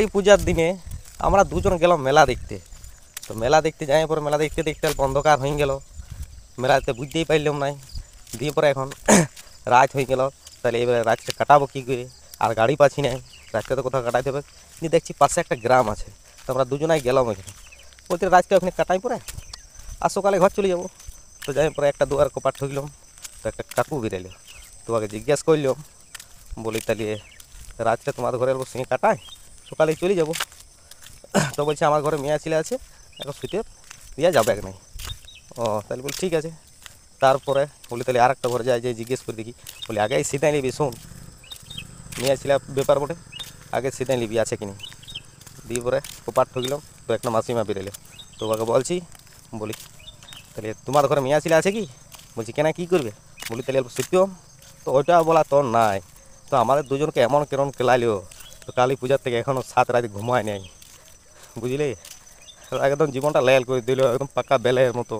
এই পূজার দিনে আমরা দুজন গেলাম মেলা দেখতে। তো মেলা দেখতে যাই, পরে মেলা দেখতে দেখতে অন্ধকার হয়ে গেল, মেলাতে বুঝতেই পারলাম নাই। দিয়ে পরে এখন রাত হয়ে গেল, তাহলে এবারে রাতটা কাটাবো কী করে? আর গাড়ি পাচ্ছি না, রাতটা তো কোথাও কাটাইতে হবে। দিয়ে দেখছি পাশে একটা গ্রাম আছে, তো আমরা দুজনাই গেলাম ওইখানে। বলতে রাতটা ওখানে কাটাই পরে আর সকালে ঘর চলে যাবো। তো যাই পরে একটা দুয়ার কপাট ঠুকলাম, তো একটা কাকু বেরাইলো। তোমাকে জিজ্ঞেস করলাম, বলি তাহলে রাতটা তোমাদের ঘরের সঙ্গে কাটায়, সকালে চলে যাবো। তো বলছে আমার ঘরে মেয়ে ছেলে আছে, এখন শুতে দেওয়া যাবে এক নাই। ও তাহলে বলি ঠিক আছে। তারপরে বলি তাহলে আর একটা ঘরে যাই, যে জিজ্ঞেস করে দেখি। বলি আগে সিধাই নিবি, শোন মেয়ে ছেলে ব্যাপার বটে, আগে সিধাই নিবি আছে কিনি। দিয়ে পরে কপাট ঠুকলাম, তো একটা মাসিমা বেরোলো। তো ওকে বলছি, বলি তাহলে তোমার ঘরে মেয়ে ছেলে আছে কি? বলছি কেন, কী করবে? বলি তাহলে অল্প শুতেও। তো ওইটা বলা তোর নাই। তো আমাদের দুজনকে এমন কেমন কেলাইলো, তো কালী পূজার থেকে এখনও 7 রাত ঘুমায় নেই, বুঝলি? একদম জীবনটা লেল করে দিল, একদম পাকা বেলের মতো।